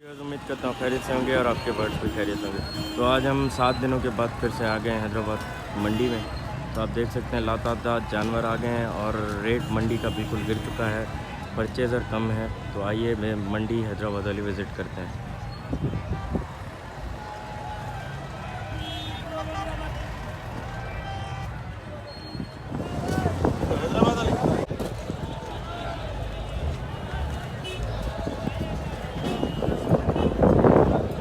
उम्मीद करता हूँ खैरियत से होंगे और आपके बर्ड्स भी खैरियत होंगे। तो आज हम 7 दिनों के बाद फिर से आ गए हैं हैदराबाद मंडी में। तो आप देख सकते हैं लातादाद जानवर आ गए हैं और रेट मंडी का बिल्कुल गिर चुका है, परचेज़र कम है। तो आइए मैं मंडी हैदराबाद वाली विज़िट करते हैं।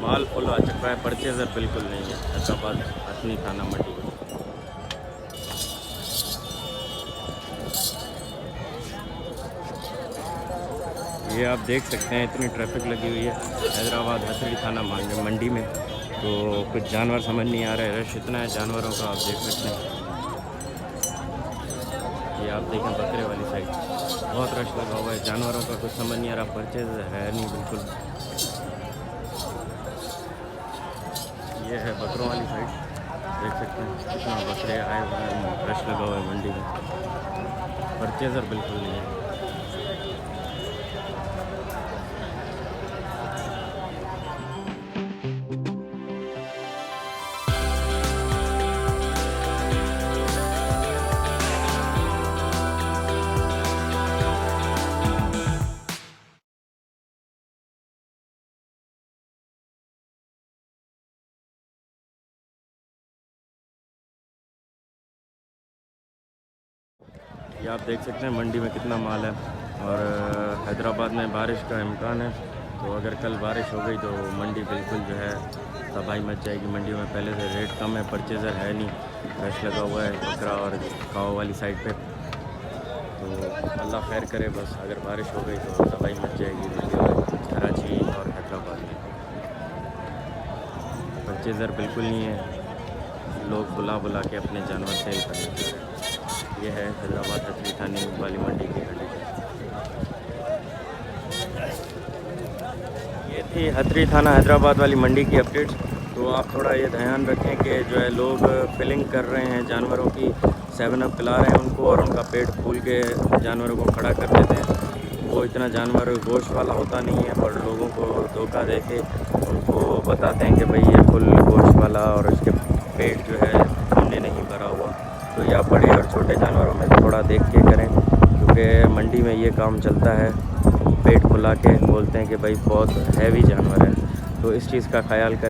माल फुल आ चुका है, परचेज़र बिल्कुल नहीं है हैदराबाद हथनी थाना मंडी में। ये आप देख सकते हैं इतनी ट्रैफिक लगी हुई है हैदराबाद हथनी थाना मंडी में। तो कुछ जानवर समझ नहीं आ रहा है, रश इतना है जानवरों का, आप देख सकते हैं। ये आप देखें बकरे वाली साइड बहुत रश लगा हुआ है, जानवरों का कुछ समझ नहीं आ रहा, परचेज है नहीं बिल्कुल। ये है बकरों वाली साइड, देख सकते हैं कितना बकरे आए हुए हैं, रश लगा हुआ है मंडी में, परचेज़र बिल्कुल नहीं है। ये आप देख सकते हैं मंडी में कितना माल है। और हैदराबाद में बारिश का इम्कान है, तो अगर कल बारिश हो गई तो मंडी बिल्कुल जो है तबाही मच जाएगी। मंडी में पहले से रेट कम है, परचेज़र है नहीं, रश लगा हुआ है बकरा और काव वाली साइड पे। तो अल्लाह खैर करे, बस अगर बारिश हो गई तो तबाही मच जाएगी कराची और हैदराबाद में। परचेज़र बिल्कुल नहीं है, लोग बुला बुला के अपने जानवर सेल करते हैं। ये है हैदराबाद हथनी थाने वाली मंडी की कंडीशन। ये थी हथनी थाना हैदराबाद वाली मंडी की अपडेट्स। तो आप थोड़ा ये ध्यान रखें कि जो है लोग फिलिंग कर रहे हैं जानवरों की, 7 अप पिला रहे हैं उनको और उनका पेट फूल के जानवरों को खड़ा कर देते हैं। वो इतना जानवर गोश्त वाला होता नहीं है, पर लोगों को धोखा दे के उनको बताते हैं कि भाई ये फुल गोश्त वाला और इसके पेट जो है हमने नहीं भरा हुआ। तो या बड़े और छोटे जानवरों में थोड़ा देख के करें, क्योंकि मंडी में ये काम चलता है, पेट फुला के बोलते हैं कि भाई बहुत हैवी जानवर है। तो इस चीज़ का ख्याल करें।